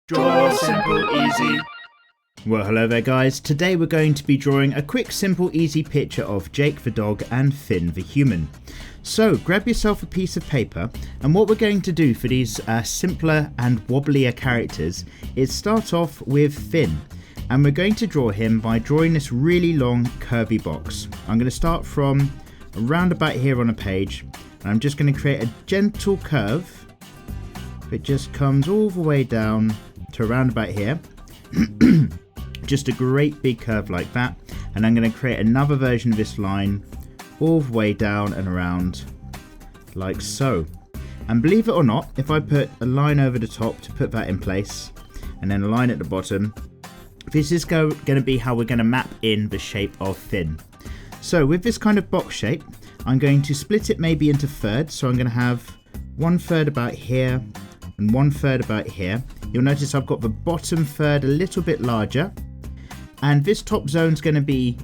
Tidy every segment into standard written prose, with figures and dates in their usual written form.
Draw simple, easy. Well, hello there guys. Today we're going to be drawing a quick, simple, easy picture of Jake the dog and Finn the human. So grab yourself a piece of paper, and what we're going to do for these simpler and wobblier characters is start off with Finn. And we're going to draw him by drawing this really long curvy box. I'm going to start from around about here on a page, and I'm just going to create a gentle curve. It just comes all the way down to around about here. Just a great big curve like that, and I'm going to create another version of this line all the way down and around like so. And believe it or not, if I put a line over the top to put that in place and then a line at the bottom, this is going to be how we're going to map in the shape of Finn. So with this kind of box shape, I'm going to split it maybe into thirds. So I'm going to have 1/3 about here and 1/3 about here. You'll notice I've got the bottom third a little bit larger, and this top zone is going to be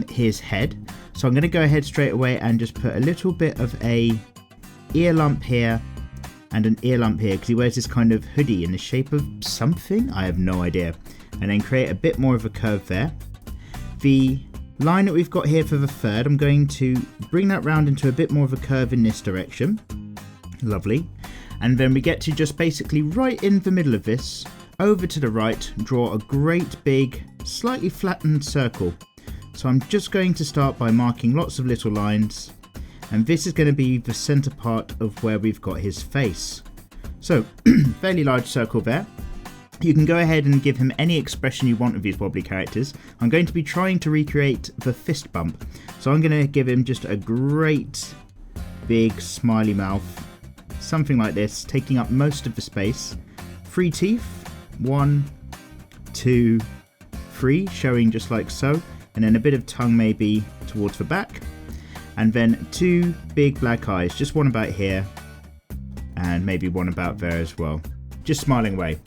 his head. So I'm going to go ahead straight away and just put a little bit of a ear lump here and an ear lump here, because he wears this kind of hoodie in the shape of something, I have no idea. And then create a bit more of a curve there. The line that we've got here for the third, I'm going to bring that round into a bit more of a curve in this direction. Lovely. And then we get to just basically right in the middle of this, over to the right, draw a great big, slightly flattened circle. So I'm just going to start by marking lots of little lines, and this is going to be the center part of where we've got his face. So, fairly large circle there. You can go ahead and give him any expression you want of these wobbly characters. I'm going to be trying to recreate the fist bump. So I'm going to give him just a great big smiley mouth. Something like this, taking up most of the space. 3 teeth, 1, 2, 3, showing just like so, and then a bit of tongue maybe towards the back, and then 2 big black eyes, just one about here, and maybe one about there as well, just smiling away.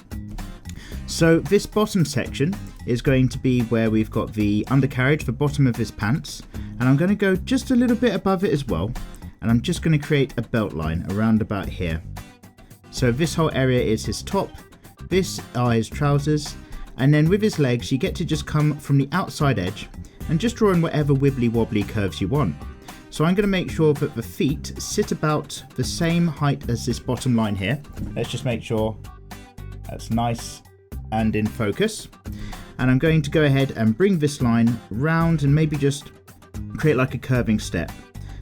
So this bottom section is going to be where we've got the undercarriage, the bottom of his pants, and I'm going to go just a little bit above it as well. And I'm just going to create a belt line around about here. So this whole area is his top, this are his trousers, and then with his legs you get to just come from the outside edge and just draw in whatever wibbly wobbly curves you want. So I'm going to make sure that the feet sit about the same height as this bottom line here. Let's just make sure that's nice and in focus. And I'm going to go ahead and bring this line round and maybe just create like a curving step.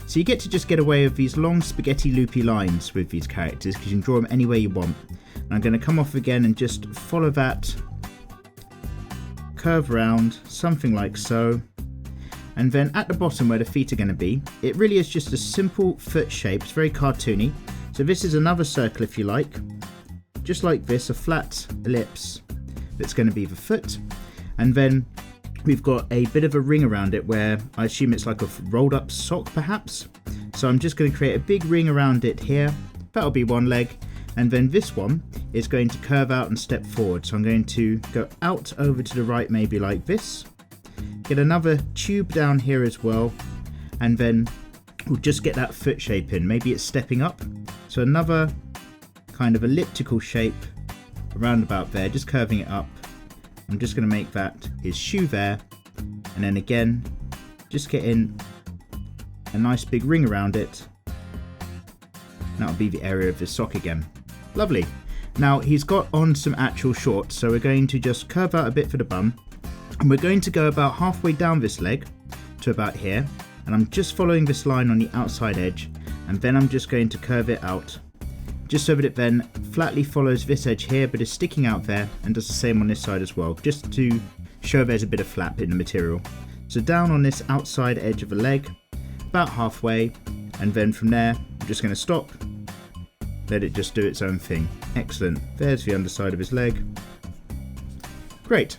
So you get to just get away with these long spaghetti loopy lines with these characters, because you can draw them any way you want. And I'm going to come off again and just follow that curve round, something like so. And then at the bottom where the feet are going to be, it really is just a simple foot shape. It's very cartoony. So this is another circle if you like. Just like this, a flat ellipse that's going to be the foot. And then we've got a bit of a ring around it where I assume it's like a rolled up sock perhaps. So I'm just going to create a big ring around it here. That'll be one leg. And then this one is going to curve out and step forward. So I'm going to go out over to the right maybe like this. Get another tube down here as well. And then we'll just get that foot shape in. Maybe it's stepping up. So another kind of elliptical shape around about there, just curving it up. I'm just going to make that his shoe there, and then again just get in a nice big ring around it. That'll be the area of his sock again. Lovely. Now he's got on some actual shorts, so we're going to just curve out a bit for the bum, and we're going to go about halfway down this leg to about here, and I'm just following this line on the outside edge, and then I'm just going to curve it out just so that it then flatly follows this edge here, but is sticking out there, and does the same on this side as well, just to show there's a bit of flap in the material. So down on this outside edge of the leg, about halfway, and then from there, I'm just going to stop, let it just do its own thing. Excellent. There's the underside of his leg. Great.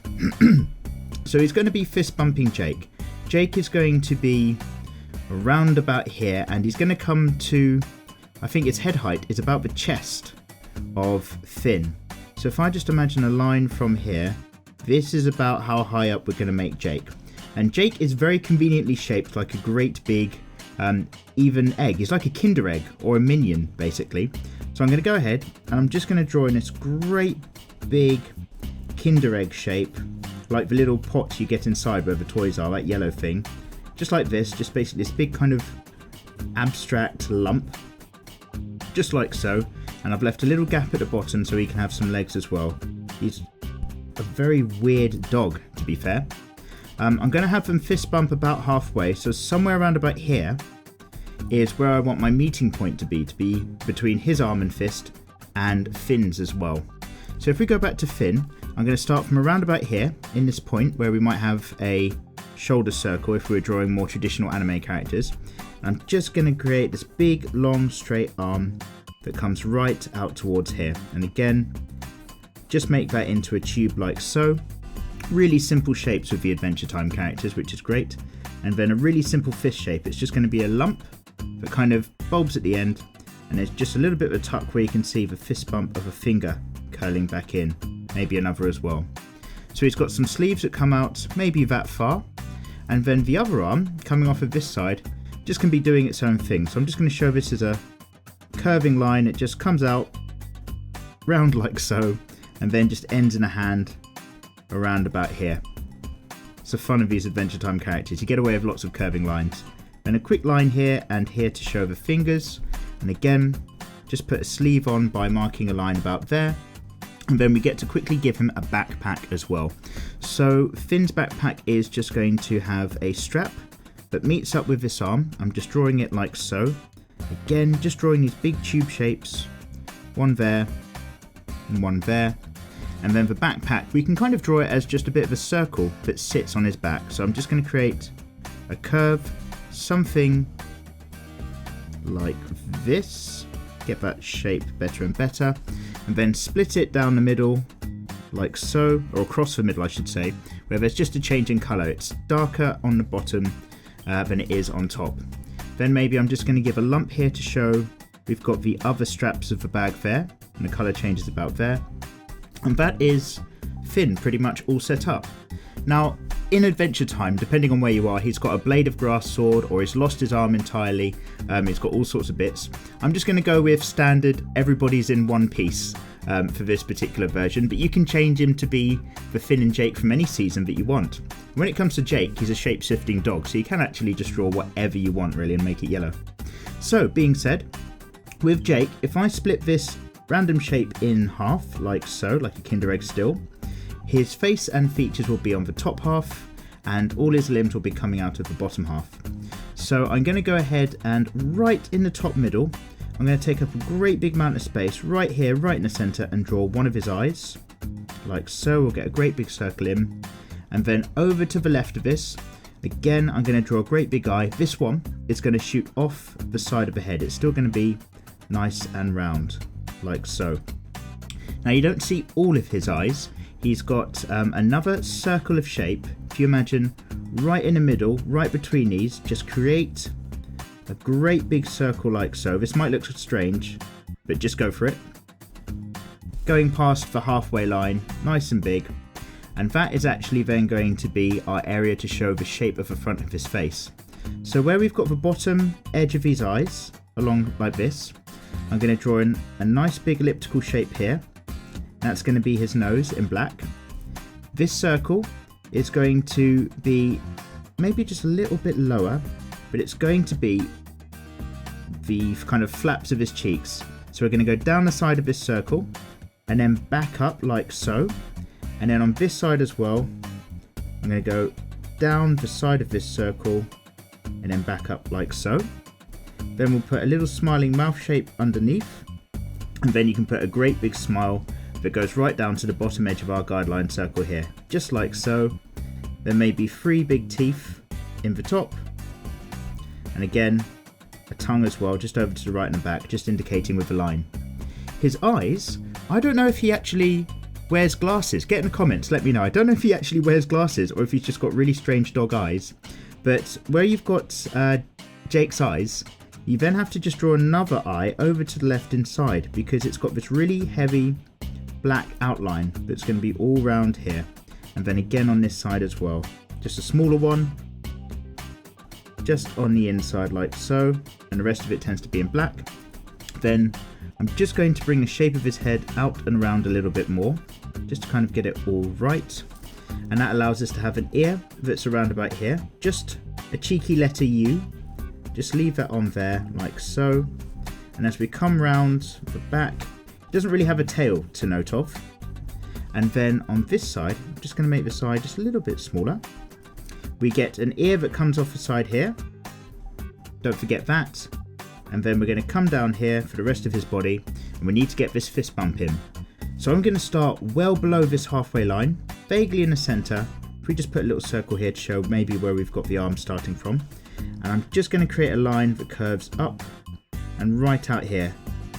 So he's going to be fist bumping Jake. Jake is going to be around about here, and he's going to come to, I think its head height is about the chest of Finn. So if I just imagine a line from here, this is about how high up we're going to make Jake. And Jake is very conveniently shaped like a great big even egg. He's like a Kinder egg or a minion basically. So I'm going to go ahead and I'm just going to draw in this great big Kinder Egg shape, like the little pot you get inside where the toys are, that yellow thing. Just like this, just basically this big kind of abstract lump, just like so. And I've left a little gap at the bottom so he can have some legs as well. He's a very weird dog, to be fair. I'm going to have them fist bump about halfway, so somewhere around about here is where I want my meeting point to be between his arm and fist and Finn's as well. So if we go back to Finn, I'm going to start from around about here in this point where we might have a shoulder circle if we were drawing more traditional anime characters. I'm just going to create this big long straight arm that comes right out towards here, and again just make that into a tube like so. Really simple shapes with the Adventure Time characters, which is great. And then a really simple fist shape. It's just going to be a lump that kind of bulbs at the end, and there's just a little bit of a tuck where you can see the fist bump of a finger curling back in, maybe another as well. So he's got some sleeves that come out maybe that far, and then the other arm coming off of this side just can be doing its own thing. So I'm just going to show this as a curving line. It just comes out round like so, and then just ends in a hand around about here. It's the fun of these Adventure Time characters. You get away with lots of curving lines. And a quick line here and here to show the fingers. And again, just put a sleeve on by marking a line about there. And then we get to quickly give him a backpack as well. So Finn's backpack is just going to have a strap that meets up with this arm. I'm just drawing it like so. Again, just drawing these big tube shapes. One there and one there. And then the backpack, we can kind of draw it as just a bit of a circle that sits on his back. So I'm just going to create a curve, something like this. Get that shape better and better. And then split it down the middle like so, or across the middle I should say, where there's just a change in colour. It's darker on the bottom than it is on top. Then maybe I'm just going to give a lump here to show we've got the other straps of the bag there, and the colour changes about there. And that is Finn pretty much all set up. Now, in Adventure Time, depending on where you are, he's got a blade of grass sword, or he's lost his arm entirely. He's got all sorts of bits. I'm just going to go with standard, everybody's in one piece for this particular version, but you can change him to be the Finn and Jake from any season that you want. When it comes to Jake, he's a shape-shifting dog, so you can actually just draw whatever you want really and make it yellow. So, being said, with Jake, if I split this random shape in half, like so, like a Kinder Egg still, his face and features will be on the top half, and all his limbs will be coming out of the bottom half. So I'm going to go ahead and right in the top middle, I'm going to take up a great big amount of space right here, right in the centre, and draw one of his eyes, like so. We'll get a great big circle in, and then over to the left of this, again I'm going to draw a great big eye. This one is going to shoot off the side of the head. It's still going to be nice and round, like so. Now you don't see all of his eyes. He's got another circle of shape. If you imagine right in the middle, right between these, just create a great big circle like so. This might look strange, but just go for it. Going past the halfway line, nice and big. And that is actually then going to be our area to show the shape of the front of his face. So where we've got the bottom edge of his eyes, along like this, I'm going to draw in a nice big elliptical shape here. That's going to be his nose in black. This circle is going to be maybe just a little bit lower, but it's going to be the kind of flaps of his cheeks. So we're going to go down the side of this circle and then back up like so. And then on this side as well, I'm going to go down the side of this circle and then back up like so. Then we'll put a little smiling mouth shape underneath, and then you can put a great big smile that goes right down to the bottom edge of our guideline circle here, just like so. There may be 3 big teeth in the top, and again a tongue as well, just over to the right and the back, just indicating with the line. His eyes, I don't know if he actually wears glasses. Get in the comments, let me know. I don't know if he actually wears glasses or if he's just got really strange dog eyes, but where you've got Jake's eyes, you then have to just draw another eye over to the left inside, because it's got this really heavy black outline that's going to be all round here, and then again on this side as well, just a smaller one just on the inside like so, and the rest of it tends to be in black. Then I'm just going to bring the shape of his head out and around a little bit more, just to kind of get it all right. And that allows us to have an ear that's around about here, just a cheeky letter U. Just leave that on there like so. And as we come round the back, it doesn't really have a tail to note of. And then on this side, I'm just going to make the side just a little bit smaller. We get an ear that comes off the side here. Don't forget that. And then we're going to come down here for the rest of his body, and we need to get this fist bump in. So I'm going to start well below this halfway line, vaguely in the center. If we just put a little circle here to show maybe where we've got the arm starting from. And I'm just going to create a line that curves up and right out here.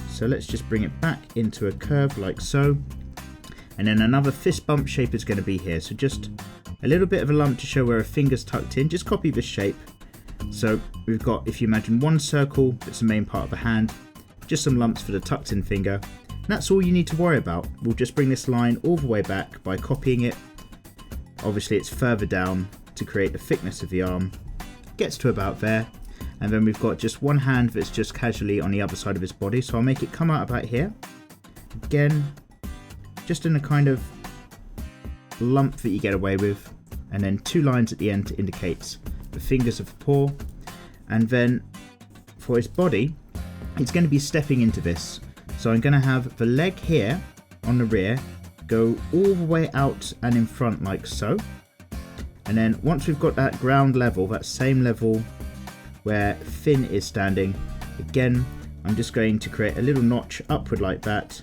So let's just bring it back into a curve like so. And then another fist bump shape is going to be here. So just a little bit of a lump to show where a finger's tucked in. Just copy this shape. So we've got, if you imagine one circle, that's the main part of the hand, just some lumps for the tucked in finger. And that's all you need to worry about. We'll just bring this line all the way back by copying it. Obviously it's further down to create the thickness of the arm. Gets to about there. And then we've got just one hand that's just casually on the other side of his body. So I'll make it come out about here. Again, just in a kind of lump that you get away with. And then two lines at the end to indicate the fingers of the paw. And then for his body, it's going to be stepping into this. So I'm going to have the leg here on the rear go all the way out and in front like so. And then once we've got that ground level, that same level where Finn is standing, again, I'm just going to create a little notch upward like that,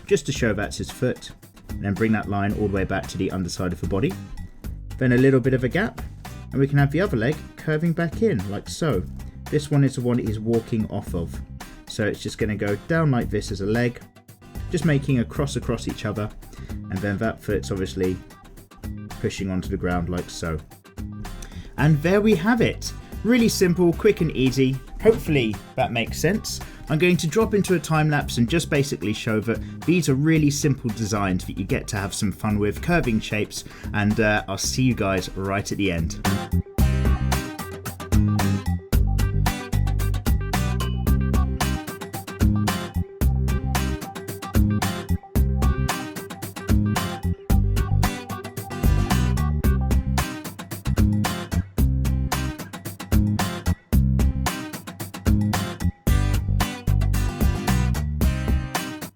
just to show that's his foot, and then bring that line all the way back to the underside of the body. Then a little bit of a gap, and we can have the other leg curving back in like so. This one is the one he's walking off of. So it's just going to go down like this as a leg, just making a cross across each other, and then that foot's obviously pushing onto the ground like so. And there we have it. Really simple, quick and easy. Hopefully that makes sense. I'm going to drop into a time lapse and just basically show that these are really simple designs that you get to have some fun with, curving shapes, and I'll see you guys right at the end.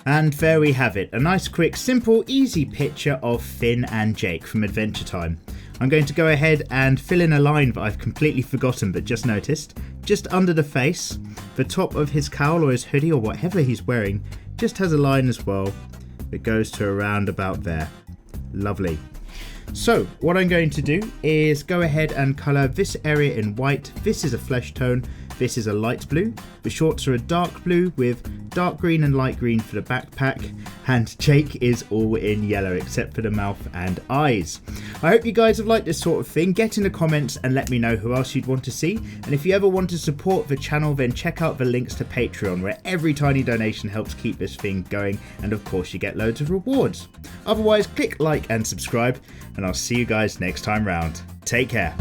And there we have it, a nice quick simple easy picture of Finn and Jake from Adventure Time. I'm going to go ahead and fill in a line that I've completely forgotten but just noticed. Just under the face, the top of his cowl or his hoodie or whatever he's wearing just has a line as well that goes to around about there. Lovely. So what I'm going to do is go ahead and colour this area in white. This is a flesh tone. This is a light blue. The shorts are a dark blue with dark green and light green for the backpack. And Jake is all in yellow except for the mouth and eyes. I hope you guys have liked this sort of thing. Get in the comments and let me know who else you'd want to see. And if you ever want to support the channel, then check out the links to Patreon, where every tiny donation helps keep this thing going. And of course you get loads of rewards. Otherwise, click like and subscribe, and I'll see you guys next time round. Take care.